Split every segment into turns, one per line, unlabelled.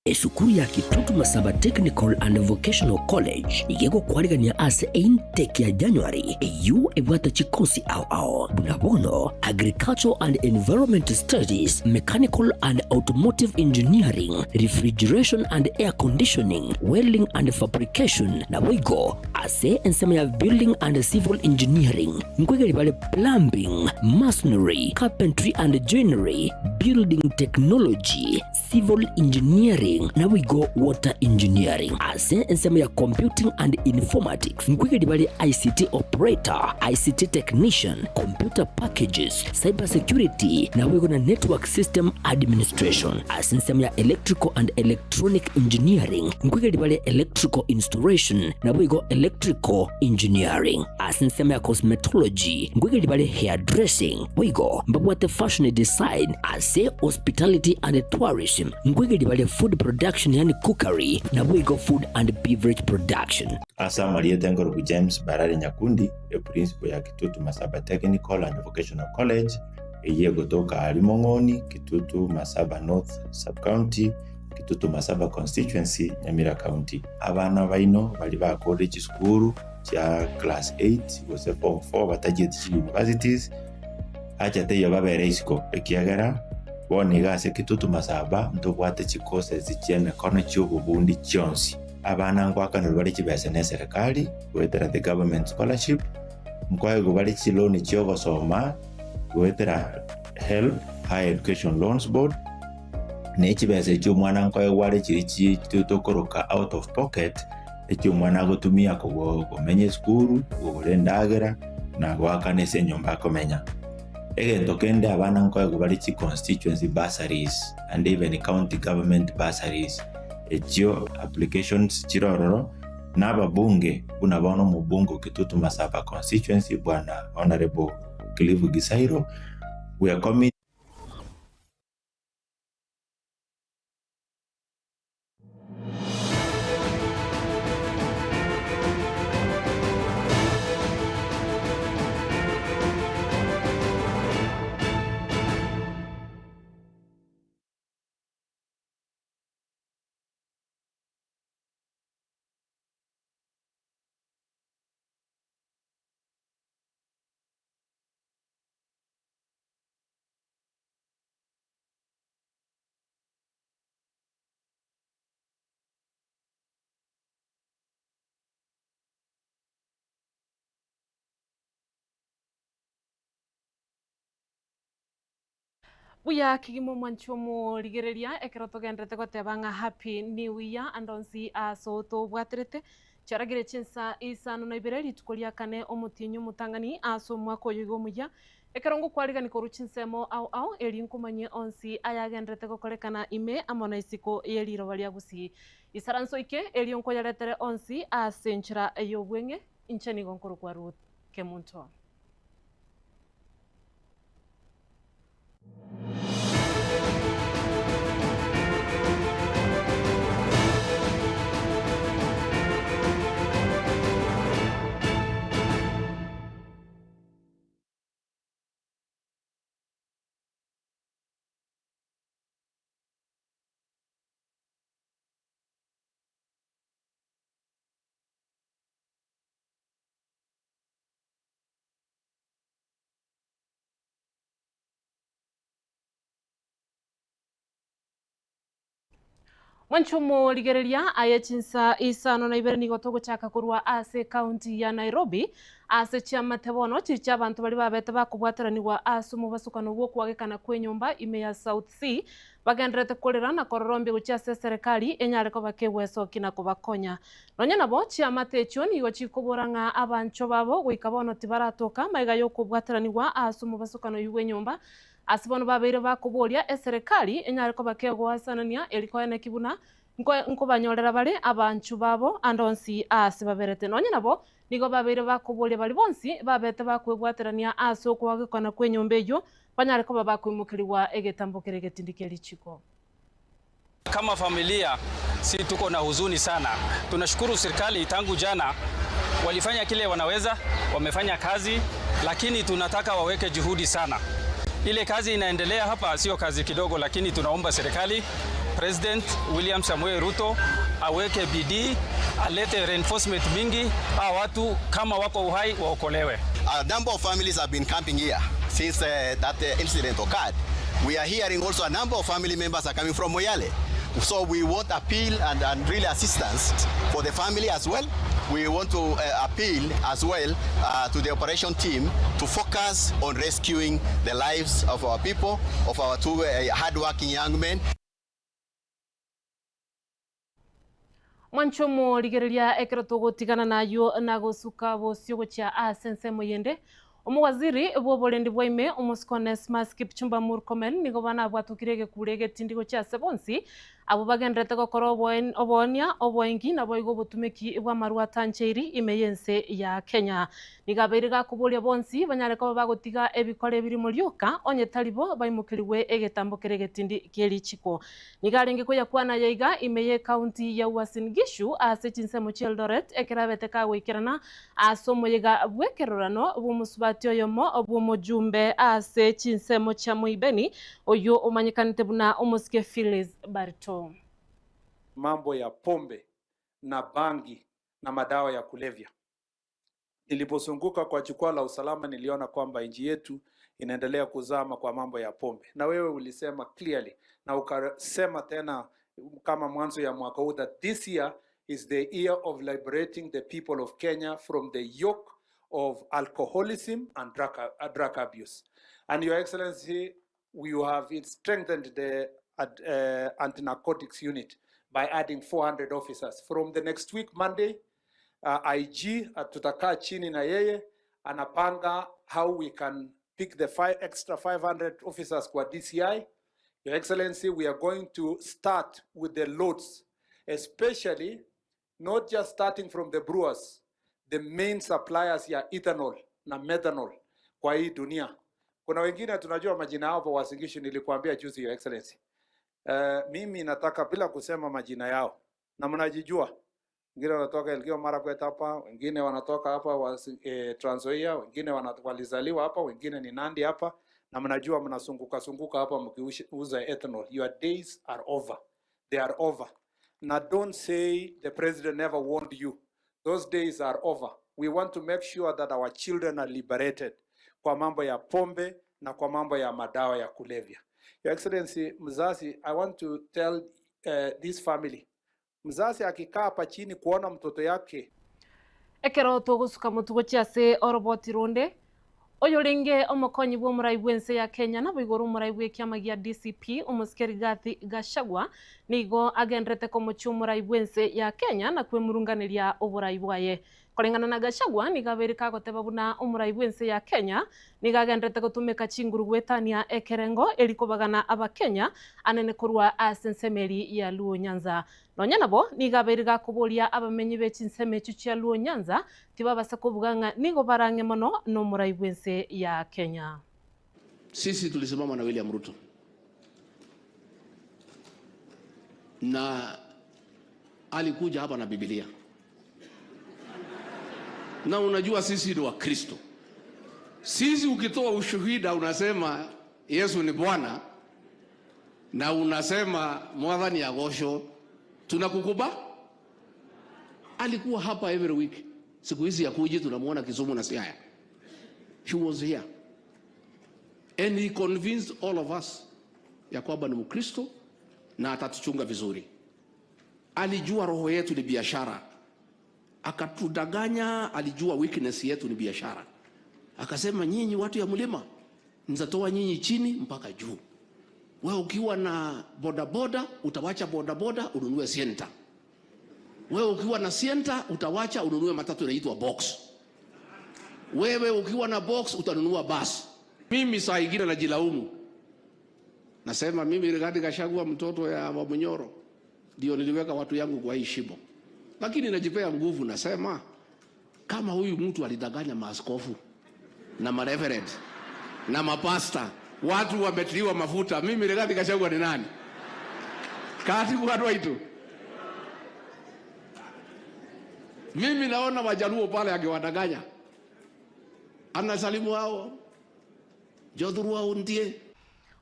Esukuru ya Kitutu Masaba Technical and Vocational College igego kwarigania ase intake ya January eyu ebwata chikosi ao bunabono Agricultural and Environment Studies, Mechanical and Automotive Engineering, Refrigeration and Air Conditioning, Welding and Fabrication na wigo ase ensema ya Building and Civil Engineering nkwegeli bale Plumbing, Masonry, Carpentry and Joinery, Building Technology, Civil Engineering na wigo Water Engineering ase ensema ya Computing and Informatics nkwegeli bale ICT Operator, ICT Technician, Computer Packages, Cyber Security na wigo na Network System Administration ase ensema ya Electrical and Electronic Engineering nkwegeli bale Electrical Installation na wigo Electrical Engineering ase ensema ya Cosmetology nkwegeli bale Hairdressing wigo mbabwate Fashion Design ase Hospitality and Tourism nkwegeli bale Food Production yani cookery na wigo Food and Beverage Production.
Asa Maria Tengorogu James Barari Nyakundi, a principal ya Kitutu Masaba Technical and Vocational College, eye gotoka Alimongoni, Kitutu Masaba North Sub-County, Kitutu Masaba Constituency, Nyamira County. Abana baino bali ba college school cha class 8 wose form 4 batagiye universities acha teyo babere isiko ekiagera bonigase Kitutu Masaba ntobwate chikose zichene kono cy'ububundi cyonsi. Abana ngwakana bali kibese ne serikali wetera the government scholarship mkwaye bali chiloni cyogo soma wetera help higher education loans board ne kibese cy'umwana nkwaye wale kiri kitokoroka out of pocket ekyo mwana gotumia ko menye school gorendagera na gwakane se nyomba komenya egento kende abana nkwaye bali chi constituency bursaries and even county government bursaries ekyo applications chirororo naba bunge unabaona mu bungo Kitutu Masaba constituency bwana honorable Clive Gisairo we are coming.
Buya kigimo mwanchomo ligereria ekeroto gendrete gotebanga happy new year andonsi asoto bwaterete charagire chinsa isano na ibireri tukolia kane omutinyu mutangani aso mwako yigo muya ekerongo kwaliga ni koruchinsemo au elinkumanye onsi ayagendrete gokolekana ime amona isiko yeliro balia gusi isaranso ike elionko yaletere onsi asenchira eyobwenge inchani gonkoro kwa Ruth Kemunto. Mwanchomo ligereria ayachinsa isano na ibere nigotogo chaka kurwa ase county ya Nairobi ase chama tebono chicha abantu bali babete bakubwateraniwa ase mubasukano bwo kwagekana kwenyumba ime ya South Sea bagendrete kolera na kororombe gucha serikali enyare ko bakebweso kina kubakonya nonya nabo chama techo nigo chikoboranga abancho babo gwikabono tibaratoka maiga yo kubwateraniwa ase mubasukano y'wenyumba asibono babere bakubolia serikali enyare ko bakegwa sanania eliko ene kibuna nko banyorera bale abanchu babo andonsi ase baberete nonya nabo nigo babere bakubolia bali bonsi babete bakwebwaterania aso kwagekana kwenyombejo banyare ko babakwimukiriwa egetambokere getindikeli chiko.
Kama familia si tuko na huzuni sana. Tunashukuru serikali tangu jana walifanya kile wanaweza, wamefanya kazi, lakini tunataka waweke juhudi sana. Ile kazi inaendelea hapa sio kazi kidogo, lakini tunaomba serikali President William Samoei Ruto aweke bidii, alete reinforcement mingi, watu kama wako uhai waokolewe.
A number of families have been camping here since that incident occurred. We are hearing also a number of family members are coming from Moyale. So we want appeal and really assistance for the family as well. We want to appeal as well to the operation team to focus on rescuing the lives of our people, of our two hardworking young men.
Mwanchomo ligereria ekero togotigana nayo na gusuka bosio gocha asense moyende omwaziri bobolendi bwaime omuskones maskipchumba Murkomen nigo bana bwatukirege kurege tindigo cha sebonsi abo bagendrete gokoro obonia oboingi na boigo botumeki bwa marwa tancheiri imeyense ya Kenya nigaberiga kubolia bonsi banyareko bagotiga ebikore biri mulyoka onye talibo baimukiriwe egetambo kerege tindi kelichiko nigarenge ko yakwana yaiga imeye county ya Uasin Gishu asechinse mu Eldoret ekerabete ka wikirana asomoyega bwekerorano bumusubatyo yomo obumujumbe asechinse mu cha Muibeni oyo omanyikanite buna omuske Phyllis Barto.
Mambo ya pombe na bangi na madawa ya kulevya. Nilipozunguka kwa jukwaa la usalama niliona kwamba nchi yetu inaendelea kuzama kwa mambo ya pombe. Na wewe ulisema clearly na ukasema tena kama mwanzo ya mwaka huu that this year is the year of liberating the people of Kenya from the yoke of alcoholism and drug abuse. And Your Excellency, we have strengthened the anti-narcotics unit by adding 400 officers. From the next week, Monday, IG tutakaa chini na yeye anapanga how we can pick the extra 500 officers kwa DCI. Your Excellency, we are going to start with the loads, especially not just starting from the brewers, the main suppliers ya ethanol na methanol kwa hii dunia. Kuna wengine tunajua majina yao kwa Uasin Gishu, nilikuambia juzi Your Excellency. Mimi nataka bila kusema majina yao na mnajijua. Wengine wanatoka Elgeyo Marakwet hapa, wengine wanatoka hapa Trans Nzoia, wengine walizaliwa hapa, wengine ni Nandi hapa na mnajua mnasunguka hapa mkiuza ethanol. Your days are over. They are over. Now don't say the president never warned you. Those days are over. We want to make sure that our children are liberated kwa mambo ya pombe na kwa mambo ya madawa ya kulevya. Your Excellency, mzazi, I want to tell this family. Mzazi akikaa hapa chini kuona mtoto yake.
Ekero togusuka mutugo chiase oroboti ronde. Oyoringe omokonyi bwo muraibwense ya Kenya na bigoro muraibwe kiama gia DCP omuskeri Gathi Gachagua nigo agendrete ko muchu muraibwense ya Kenya na kwemurunganiria oburaibwaye. Kolengana na Gachagua nigaberika goteba buna omuraibwense ya Kenya nigagendrete gutumika chinguru gwetania ekerengo elikobagana aba Kenya anene kurwa asensemeri ya Luo Nyanza. Nonya nabo nigaberika kubolia abamenyi bechinseme chuchya Luo Nyanza tibabasa kubuganga nigo barange mono no muraibwense ya Kenya.
Sisi tulisimama na William Ruto na alikuja hapa na Biblia. Na unajua sisi ni Wakristo. Sisi ukitoa ushuhuda unasema Yesu ni Bwana na unasema mwadhani agosho, tunakukuba. Alikuwa hapa every week. Siku hizi ya kuji tunamuona Kisumu na Siaya. He was here. And he convinced all of us ya kwamba ni Mkristo na atatuchunga vizuri. Alijua roho yetu ni biashara. Akatudanganya, alijua weakness yetu ni biashara. Akasema nyinyi watu ya mlima, nitatoa nyinyi chini mpaka juu. Wewe ukiwa na bodaboda, utawacha bodaboda ununue Sienta. Wewe ukiwa na Sienta, utawacha ununue matatu inaitwa Box. Wewe ukiwa na Box, utanunua bus. Mimi saa ingine najilaumu. Nasema mimi Rigathi Gachagua mtoto ya Wamunyoro ndio niliweka watu yangu kwa hii shimo. Lakini najipea nguvu, nasema kama huyu mtu alidanganya maaskofu na mareverend na mapasta, watu wametiliwa mafuta, mimi Rigathi Gachagua ni nani? Kati watu waitu. Mimi naona Wajaluo pale akiwadanganya. Anasalimu hao. Jodhuru hao ndiye.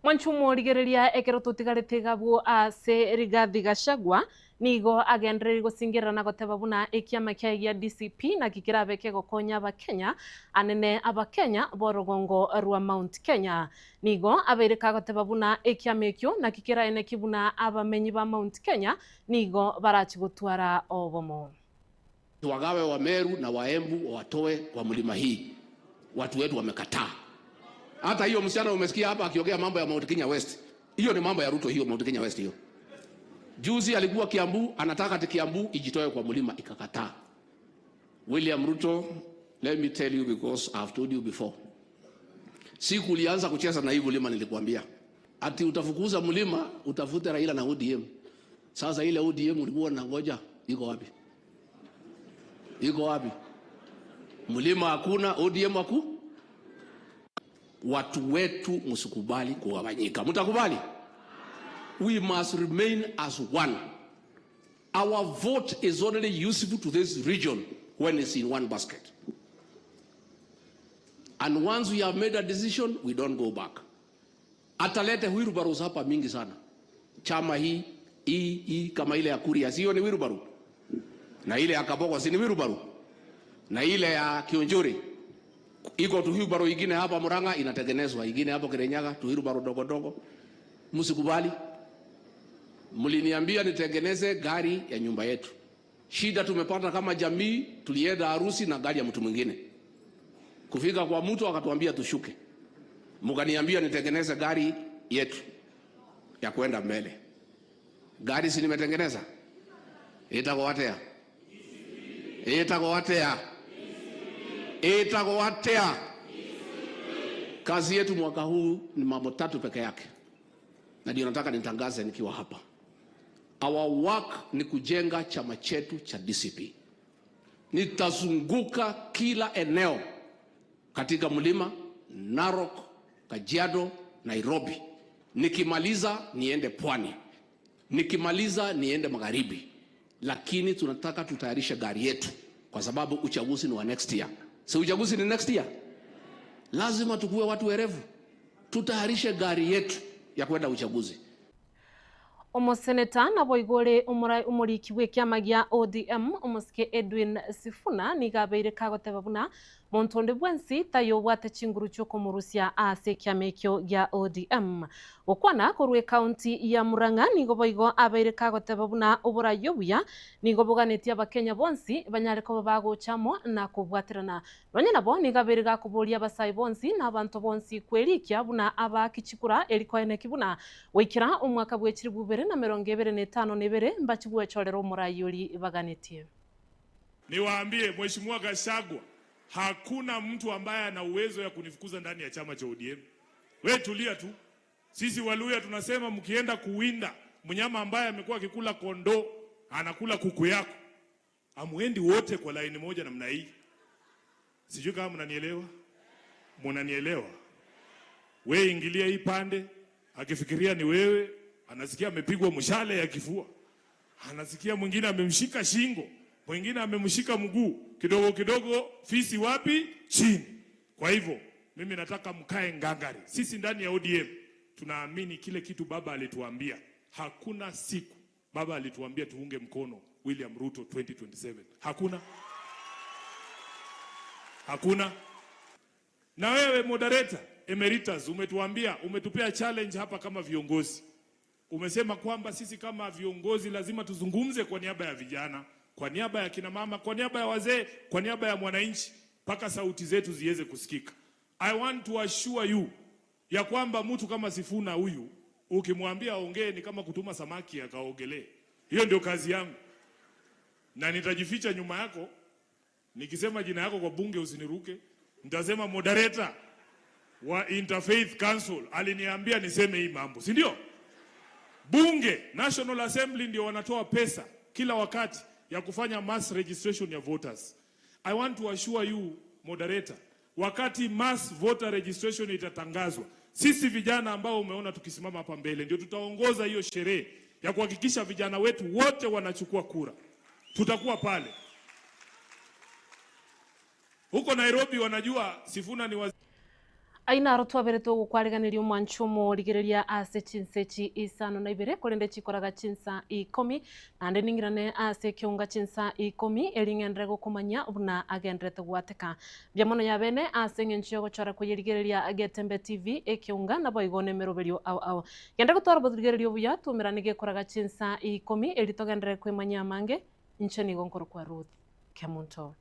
Mwanchumo rigereria ekero tutigarite gabo ase Rigathi Gachagua nigo agendereri gusingira na goteba buna ekiama kia DCP na kikirabe gokonya abakenya anene abakenya borogongo rwa Mount Kenya nigo abereka goteba buna ekiama ekyo na kikira ene kibuna abamenyi ba Mount Kenya nigo barachi gutwara obomo.
Wagawe wa Meru na Waembu watoe kwa mlima hii. Watu wetu wamekataa. Hata hiyo msichana umesikia hapa akiongea mambo ya Mount Kenya West. Hiyo ni mambo ya Ruto hiyo Mount Kenya West hiyo. Juzi alikuwa Kiambu, anataka ati Kiambu ijitoe kwa mlima, ikakataa. William Ruto, let me tell you because I've told you before. Siku ulianza kucheza na hii mlima nilikwambia. Ati utafukuza mlima, utafute Raila na ODM. Sasa ile ODM ulikuwa unangoja iko wapi? Iko wapi? Mlima hakuna, ODM haku. Watu wetu msikubali kugawanyika. Mtakubali? We must remain as one. Our vote is only useful to this region when it's in one basket. And once we have made a decision, we don't go back. Atalete wheelbarrows hapa mingi sana. Chama hii kama ile ya Kuria, sio ni wheelbarrow. Na ile ya Kaboko si ni wheelbarrow. Na ile ya Kionjori iko tu wheelbarrow ingine hapa Murang'a inatengenezwa, ingine hapo Kirinyaga tu wheelbarrow dogo dogo. Msikubali. Mliniambia nitengeneze gari ya nyumba yetu. Shida tumepata kama jamii, tulienda harusi na gari ya mtu mwingine. Kufika kwa mtu akatuambia tushuke. Mkaniambia nitengeneze gari yetu ya kwenda mbele. Gari si nimetengeneza? Itakowatea. Kazi yetu mwaka huu ni mambo 3 peke yake. Na ndio nataka nitangaze nikiwa hapa. Our work ni kujenga chama chetu cha DCP. Nitazunguka kila eneo katika mlima, Narok, Kajiado, Nairobi. Nikimaliza niende Pwani. Nikimaliza niende Magharibi. Lakini tunataka tutayarishe gari yetu kwa sababu uchaguzi ni wa next year. Si uchaguzi ni next year? Lazima tukue watu werevu. Tutayarishe gari yetu ya kwenda uchaguzi.
Omoseneta na boigore umuriki w'ekiama gia ODM omusike Edwin Sifuna nigabeire kagoteba buna montonde bwensi tayo bwate chinguru cyoko murusia ase kiamekyo gia ODM okwana korwe county ya Murang'a nigo boigo abeire kagoteba buna oburayo buya nigo boganetia abakenya bonsi banyare ko bagochamo na kubwatirana banye nabo nigabeire gakuburia abasai bonsi na abantu bonsi kwerikia buna abakichikura eriko ene kibuna wikira umwaka bwekiri bubere na 2025 nebere mbachibwe chorero murayuri baganetie.
Niwaambie Mheshimiwa Gachagua, hakuna mtu ambaye ana uwezo ya kunifukuza ndani ya chama cha ODM. Wewe tulia tu. Sisi Waluya tunasema mkienda kuwinda mnyama ambaye amekuwa akikula kondoo, anakula kuku yako. Amuendi wote kwa laini moja namna hii. Sijui kama mnanielewa. Mnanielewa. Wewe ingilia hii pande, akifikiria ni wewe, anasikia amepigwa mshale ya kifua. Anasikia mwingine amemshika shingo, mwingine amemshika mguu, kidogo kidogo fisi wapi? Chini. Kwa hivyo mimi nataka mkae ngangari. Sisi ndani ya ODM tunaamini kile kitu baba alituambia. Hakuna siku baba alituambia tuunge mkono William Ruto 2027. Hakuna. Na wewe moderator emeritus umetuambia, umetupea challenge hapa kama viongozi. Umesema kwamba sisi kama viongozi lazima tuzungumze kwa niaba ya vijana, kwa niaba ya kina mama, kwa niaba ya wazee, kwa niaba ya mwananchi, mpaka sauti zetu ziweze kusikika. I want to assure you ya kwamba mtu kama Sifuna huyu ukimwambia aongee ni kama kutuma samaki akaogelee. Hiyo ndio kazi yangu. Na nitajificha nyuma yako. Nikisema jina yako kwa bunge usiniruke. Nitasema moderator wa Interfaith Council aliniambia niseme hii mambo, si ndio? Bunge, National Assembly ndio wanatoa pesa kila wakati ya kufanya mass registration ya voters. I want to assure you moderator, wakati mass voter registration itatangazwa, sisi vijana ambao umeona tukisimama hapa mbele ndio tutaongoza hiyo sherehe ya kuhakikisha vijana wetu wote wanachukua kura. Tutakuwa pale. Huko Nairobi wanajua Sifuna ni
aina arutwa bere to kwariganirio mwanchumo rigereria ase chinsechi isano na ibere kurende chikoraga chinsa 10 ande ningirane ase kiunga chinsa 10 eringendre gukumanya buna agendrete gwateka byamono ya bene ase ngenchio gochora kuyirigereria agetembe TV ekiunga na boigone meroberio au gende gutwara bodrigererio buya tumiranige koraga chinsa 10 eritogendere kwemanya mange ncheni gonkoro kwa Ruth Kemunto.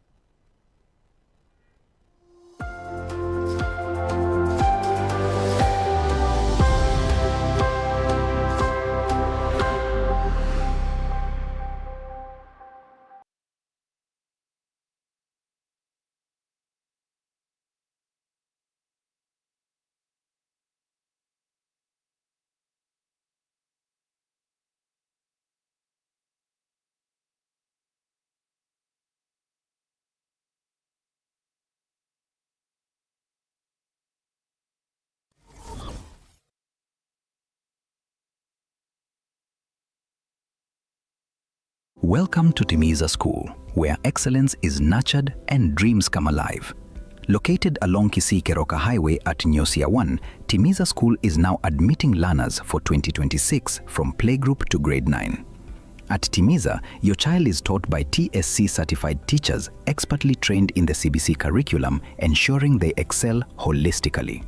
Welcome to Timiza School, where excellence is nurtured and dreams come alive. Located along Kisii-Keroka Highway at Nyosia 1, Timiza School is now admitting learners for 2026 from playgroup to grade 9. At Timiza, your child is taught by TSC-certified teachers expertly trained in the CBC curriculum, ensuring they excel holistically.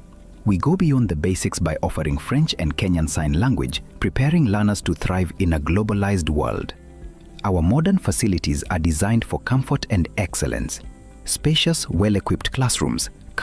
We go beyond the basics by offering French and Kenyan Sign Language, preparing learners to thrive in a globalized world. Our modern facilities are designed for comfort and excellence. Spacious, well-equipped classrooms,